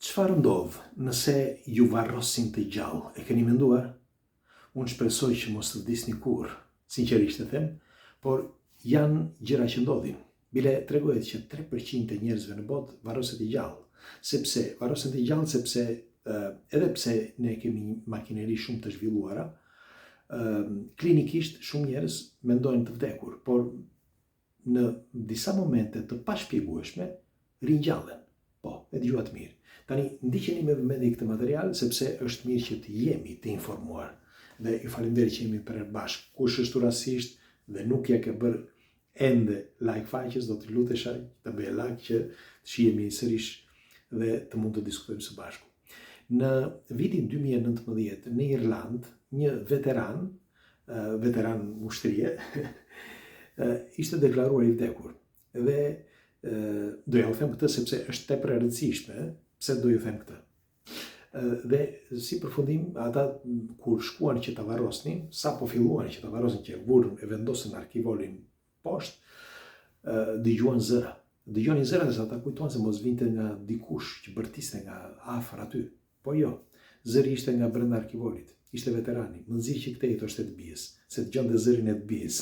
Çfarë ndodh nëse ju varrosin të gjallë? E keni menduar? Unë shpresoj që mos të vdisni kurrë, sinqerisht e them, por janë gjëra që ndodhin. Bile tregohet që 3% e njerëzve në botë varroset i gjallë. Varrosen të gjallë sepse edhe pse ne kemi një makineri shumë të zhvilluara, klinikisht shumë njerëz mendojnë të vdekur, por në disa momente të pashpjegueshme ringjallen. Po, e dëgjuat mirë. Tani, ndiqeni me vëmendje këtë material, sepse është mirë që të jemi të informuar. Dhe ju falenderoj që jemi për bashkë. Kush është rastisht dhe nuk ja ke bërë ende like faqes, do të lutesha të bëje like që të shihemi sërish dhe të mund të diskutojmë së bashku. Në vitin 2019 në Irland, një veteran ushtrie, ishte deklaruar i vdekur. Dhe doja u them këtë sepse është tepër e rëndësishme. Pse do ju them këtë? Dhe si përfundim, ata kur shkuan që ta varrosnin, sa po filluan që ta varrosnin, që vurën e vendosën arkivolin poshtë, dëgjuan zëra. Dëgjonin zëra dhe ata kujtuan se mos vinte nga dikush që bërtiste nga afër aty. Po jo, zëri ishte nga brenda arkivolit. Ishte veterani. Më nxirr që këtë jetë është e të bijës, se dëgjonte zërin e të bijës.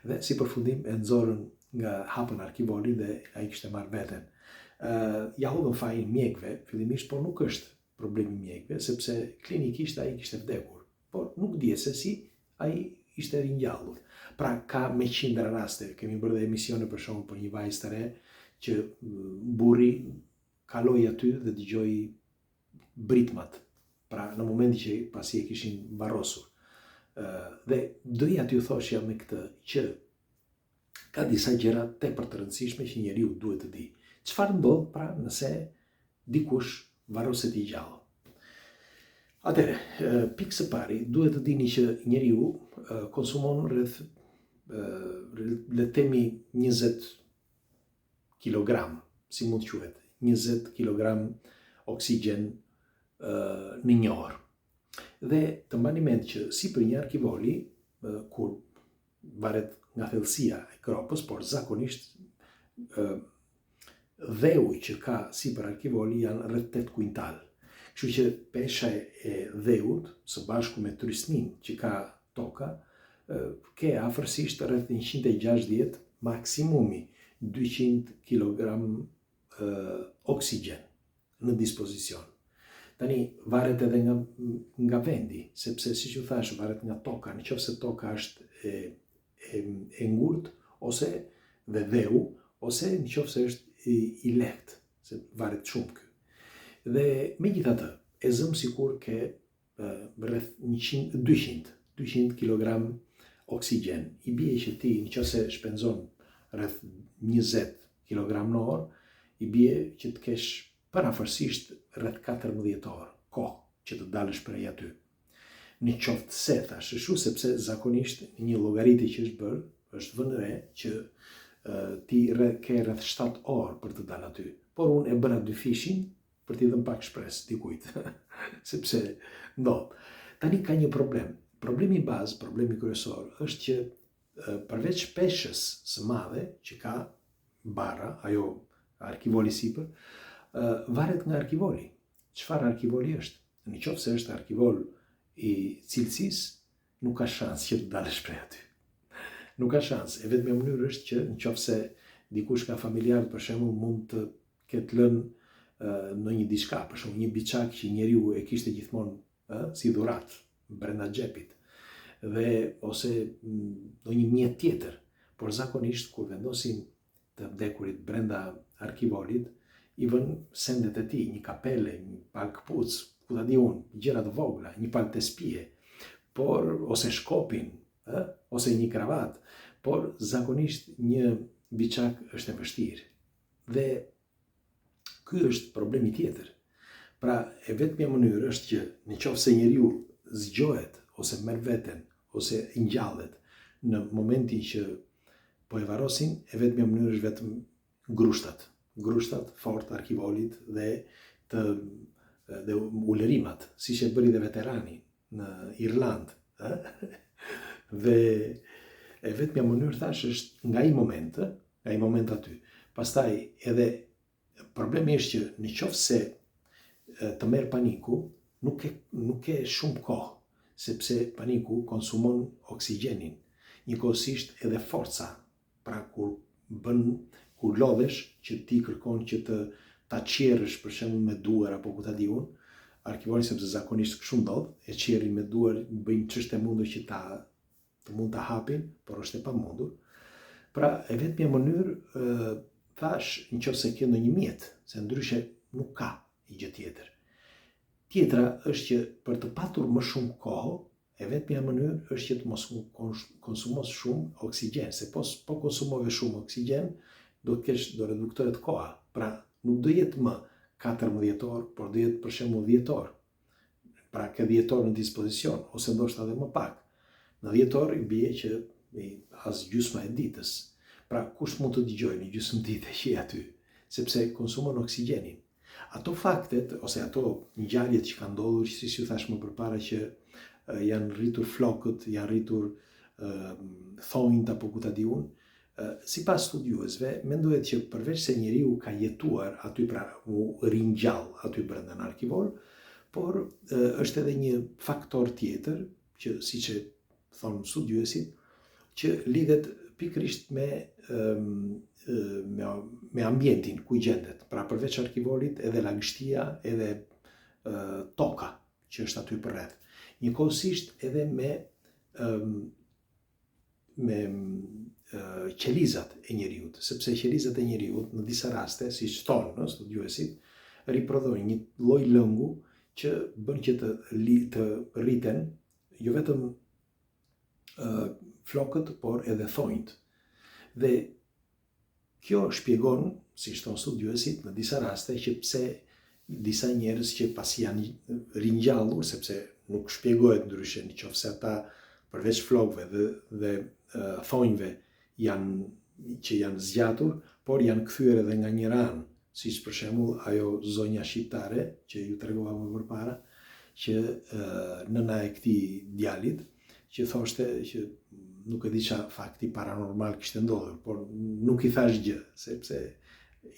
Dhe si përfundim e nxorën nga hapën arkivolin dhe ai kishte marrë veten. Ja hodhën fajin mjekëve, fillimisht, por nuk është problemi mjekëve, sepse klinikisht ai kishte vdekur. Por nuk dihet se si ai ishte ringjallur. Pra ka me qindra raste, kemi bërë dhe emisione për shembull për një vajzë të re që burri kaloi aty dhe dëgjoi britmat. Pra në momentin që pasi e kishin varrosur. Dhe doja t'ju thoshja me këtë që ka disa gjëra tepër të rëndësishme që njeriu duhet të di. Çfarë ndodh pra nëse dikush varroset i gjallë? Atëre, pikë së pari, duhet të dini që njeriu konsumon rreth le të themi 20 kg, si mund të quhet, 20 kg oksigjen në një orë. Dhe të mbani mend që sipër një arkivoli, kur varet nga thellësia e kropës, por zakonisht dheu që ka sipër arkivoli janë rreth 8 kuintal. Kështu që pesha e dheut së bashku me trysnin që ka toka ke afërsisht rreth 160 maksimumi 200 kg oksigjen në dispozicion. Tani varet edhe nga vendi, sepse siç ju thash varet nga toka, nëse toka është e ngurtë ose dhe dheu, ose nëse është i lehtë, se varet shumë ky. Dhe megjithatë, e zëm sikur ke rreth 200 kg oksigjen. I bie që ti nëse shpenzon rreth 20 kg në orë, i bie që të kesh parafërsisht rreth 14 orë kohë që të dalësh prej aty. Në qoftë se thash kështu, sepse zakonisht një llogaritë që është bërë, është vënë re që ti ke rreth 7 orë për të dalë aty. Por unë e bëra 2 fishin për t'i dhënë pak shpresë dikujt, sepse ndodh. Tani ka një problem. Problemi bazë, problemi kryesor, është që përveç peshës së madhe që ka barra, ajo arkivoli sipër, varet nga arkivoli. Çfarë arkivoli është? Nëse është arkivol i cilësisë, nuk ka shans që të dalësh prej aty. Nuk ka shans. E vetmja mënyrë është që nëse dikush ka familjar, për shembull, mund të ketë lënë në një diçka, për shembull një biçak që njeriu e kishte gjithmonë si dhuratë brenda xhepit, dhe ose ndonjë mjet tjetër. Por zakonisht kur vendosin të vdekurit brenda arkivolit, i vën sendet e tij, një kapele, një palë këpucë, ku ta di unë, gjëra të vogla, një palë të spije, por ose shkopin, ose një kravat, por zakonisht një biçak është e vështirë. Dhe ky është problemi tjetër. Pra, e vetmja mënyrë është që nëse njeriu zgjohet ose merr veten ose ngjallet në momentin që po e varrosin, e vetmja mënyrë është vetëm grushtat fort arkivolit dhe ulërimat, siç e bëri dhe veterani në Irland. Dhe e vetmja mënyrë thash është nga ai moment aty. Pastaj edhe problemi është që në qoftë se të merr paniku, nuk ke shumë kohë, sepse paniku konsumon oksigjenin, njëkohësisht edhe forca. Pra kur lodhesh që ti kërkon që ta qerrësh për shembull me duar apo ku ta di unë, arkivori sepse zakonisht kështu ndodh, e qerrin me duar, bëjnë ç'është e mundur që të mund ta hapin, por është e pamundur. Pra, e vetmja mënyrë, thash, nëse ke ndonjë mjet, se ndryshe nuk ka një gjë tjetër. Tjetra është që për të patur më shumë kohë, e vetmja mënyrë është që të mos konsumos shumë oksigjen, se po konsumove shumë oksigjen, do të kesh do reduktohet koha. Pra, nuk do jetë më 14 orë, por do jetë për shembull 10 orë. Pra, ke 10 orë në dispozicion, ose ndoshta edhe më pak. Në 10 orë i bie që as gjysma e ditës. Pra, kush mund të dëgjojë në gjysmë ditë që je aty, sepse konsumon oksigjenin. Ato faktet, ose ato ngjarjet që kanë ndodhur, si ju thash më përpara, që janë rritur flokët, janë rritur thonjt apo ku ta di unë, sipas studiuesve, mendohet që përveç se njeriu ka jetuar aty, pra u ringjall aty brenda në arkivor, por është edhe një faktor tjetër, që siç e thonë studiuesit, që lidhet pikërisht me ambientin ku gjendet. Pra përveç arkivorit, edhe lagështia, edhe toka që është aty përreth. Njëkohësisht edhe me qelizat e njeriut, sepse qelizat e njeriut në disa raste, siç thonë studiuesit, riprodhojnë një lloj lëngu që bën që të rriten jo vetëm flokët, por edhe thonjt. Dhe kjo shpjegon, siç thonë studiuesit, në disa raste që pse disa njerëz që pasi janë ringjallur, sepse nuk shpjegohet ndryshe, nëse ata përveç flokëve dhe thonjve që janë zgjatur, por janë kthyer edhe nga njëra anë, siç për shembull ajo zonja shqiptare që ju tregova më përpara, që nëna e këtij djalit, që thoshte që nuk e di çfarë fakti paranormal kishte ndodhur, por nuk i thash gjë, sepse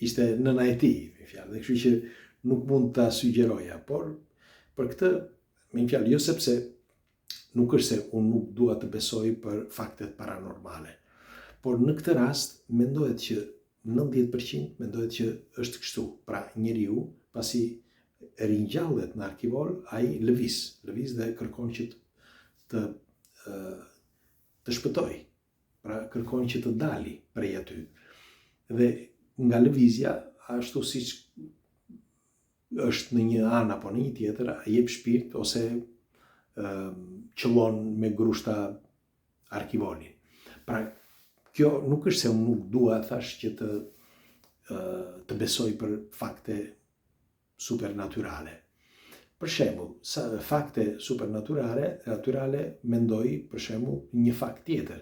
ishte nëna e tij, me fjalë, dhe kështu që nuk mund ta sugjeroja, por për këtë, me fjalë, jo sepse nuk është se unë nuk dua të besoj për faktet paranormale, por në këtë rast mendohet që 90% mendohet që është kështu. Pra, njeriu pasi ringjallet në arkivor, ai lëviz dhe kërkon që të shpëtoj. Pra, kërkon që të dali prej aty. Dhe nga lëvizja, ashtu siç është në një anë apo në një tjetër, jep shpirt ose qëllon me grushta arkivonin. Pra, kjo nuk është se unë nuk dua, thash, që të besoj për fakte supernaturale. Për shembull, fakte supernaturale mendoj për shembull një fakt tjetër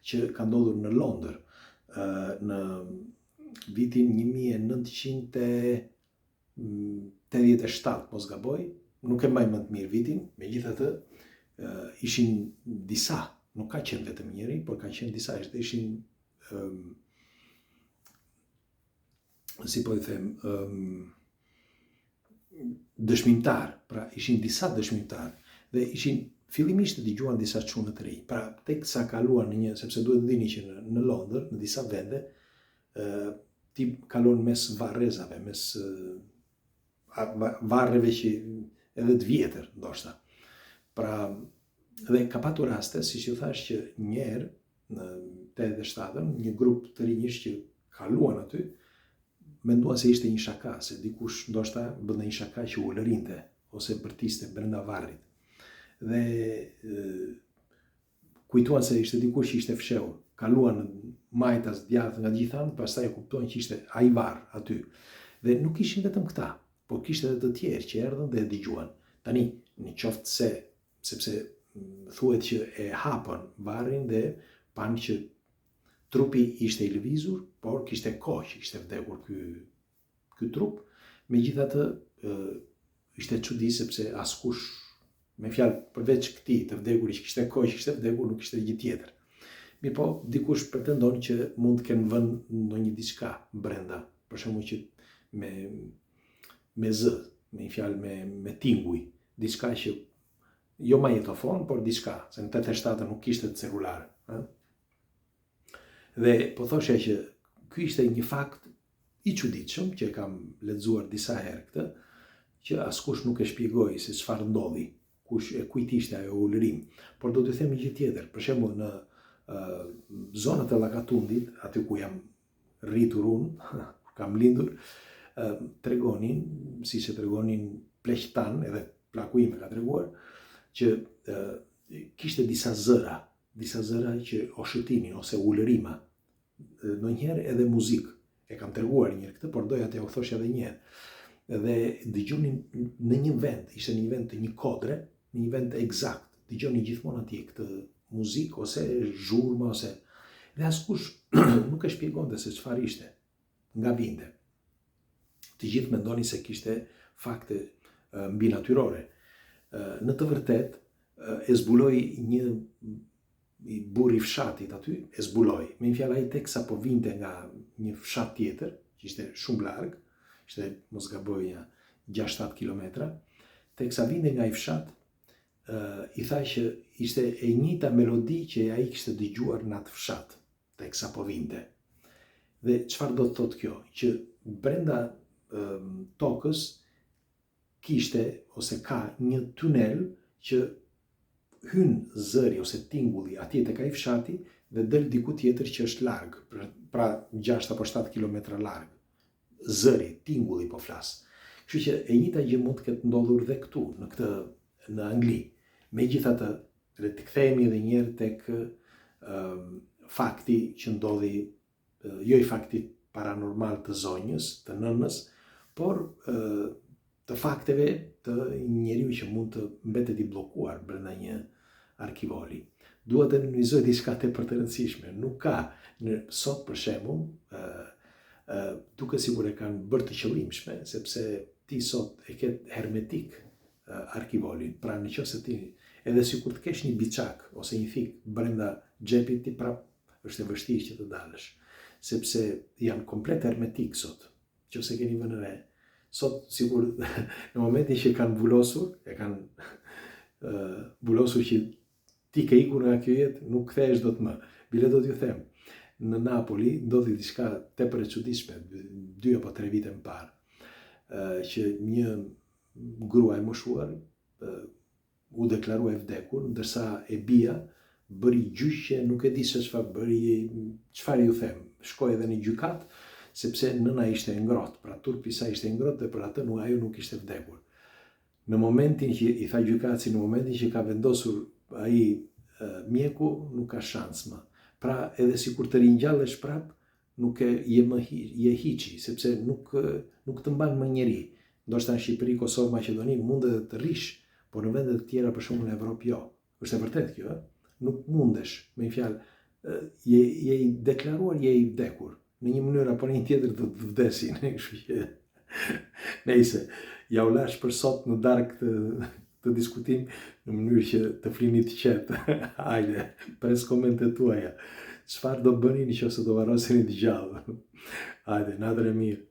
që ka ndodhur në Londër në vitin 1987, mos gaboj, nuk e mbaj më të mirë vitin, megjithatë ishin disa, nuk ka qenë vetëm njëri, por ka qenë disa, ishin si po i them, dëshmimtar, pra ishin disa dëshmimtar, dhe ishin fillimisht të dëgjuan disa çuna të rinj. Pra, teksa kaluan në një, sepse duhet të dini që në Londër, në disa vende, ti kalon mes varrezave, mes varreve që edhe të vjetër, ndoshta. Pra, dhe ka patur raste, siç ju thash, që një herë në 87-ën, një grup të rinjish që kaluan aty, menduan se ishte një shaka, se dikush ndoshta bënte një shaka që u lërinte ose bërtiste brenda varrit. Dhe kujtuan se ishte dikush që ishte fshehur. Kaluan majtas djathtë nga gjithë anët, pastaj e kuptuan që ishte ai varr aty. Dhe nuk ishin vetëm këta, por kishte edhe të tjerë që erdhën dhe e dëgjuan. Tani, në qoftë se, sepse thuhet që e hapën varrin dhe panë që trupi ishte i lëvizur, por kishte kohë që kishte vdekur ky trup. Megjithatë, ishte çudi sepse askush, me fjalë, përveç këtij të vdekurit që kishte kohë që kishte vdekur, nuk kishte gjë tjetër. Mirë po, dikush pretendon që mund të kenë vënë ndonjë diçka brenda, për shembull që me zë, me një fjalë me tinguj, diçka që jo magnetofon, por diçka, se në 87 nuk kishte celular. Dhe po thoshe që ky ishte një fakt i çuditshëm që e kam lexuar disa herë këtë, që askush nuk e shpjegoi se çfarë ndodhi, kujt ishte ajo ulërim. Por do t'ju them një gjë tjetër, për shembull në zonat e Llakatundit, aty ku jam rritur unë, kam lindur, tregonin, siç e tregonin pleqtan, edhe plaku im e ka treguar, që kishte disa zëra që o shëtinin ose ulërima, ndonjëherë edhe muzikë. E kam treguar një herë këtë, por doja t'ja u thosh edhe një herë. Dhe dëgjonin në një vend, ishte një vend të një kodre, në një vend eksakt, dëgjonin gjithmonë atje këtë muzikë ose zhurmë ose dhe askush nuk e shpjegonte se çfarë ishte, nga vinte. Të gjithë mendonin se kishte fakte mbinatyrore. Në të vërtetë e zbuloi një burr i fshatit aty, e zbuloi. Me një fjalë ai teksa po vinte nga një fshat tjetër, që ishte shumë larg, ishte mos gaboj 6-7 kilometra, teksa vinte nga ai fshat, i tha që ishte e njëjta melodi që ai kishte dëgjuar në atë fshat, teksa po vinte. Dhe çfarë do të thotë kjo? Që brenda tokës kishte ose ka një tunel që hyn zëri ose tingulli atje tek ai fshati dhe del diku tjetër që është larg, pra 6 apo 7 kilometra larg. Zëri, tingulli po flas. Kështu që e njëjta gjë mund të ketë ndodhur dhe këtu, në Angli. Megjithatë, le të kthehemi edhe një herë tek fakti që ndodhi, jo i faktit paranormal të zonjës, të nënës, por të fakteve të njeriu që mund të mbetet i bllokuar brenda një arkivoli. Dua të nënvizoj diçka tepër të rëndësishme. Nuk ka sot për shembull, duke sigur e kanë bërë të qëllimshme, sepse ti sot e ke hermetik arkivolin. Pra nëse ti edhe sikur të kesh një biçak ose një thik brenda xhepit, ti prap është e vështirë që të dalësh, sepse janë komplet hermetik sot. Nëse keni vënë re, sot sigur në momentin që kanë mbulosur, e kanë mbulosur që ti ke ikur nga kjo jetë, nuk kthehesh dot më. Bile do t'ju them, në Napoli ndodhi diçka tepër e çuditshme 2 apo 3 vite më parë, që një grua e moshuar u deklarua e vdekur, ndërsa e bija bëri gjyqje, nuk e di se çfarë bëri, çfarë ju them, shkoi edhe në gjykat, sepse nëna ishte e ngrohtë, pra turpi i saj ishte i ngrohtë dhe për atë ajo nuk ishte vdekur. Në momentin që i tha gjykatësi, në momentin që ka vendosur ai mjeku, nuk ka shans më. Pra edhe sikur të ringjallesh prap, nuk je hiçi, sepse nuk të mban më njeri. Ndoshta në Shqipëri, Kosovë, Maqedoni mund edhe të rish, por në vendet të tjera, për shembull në Evropë, jo. Është e vërtetë kjo, nuk mundesh, me një fjalë, je i deklaruar, je i vdekur. Në një mënyrë apo në një tjetër do të vdesin, kështu që nejse, ja u lash për sot në darkë të diskutim në mënyrë që të flini të qetë. Hajde, pres komentet tuaja. Çfarë do bëni nëse do varroseni të gjallë? Hajde, natën e mirë.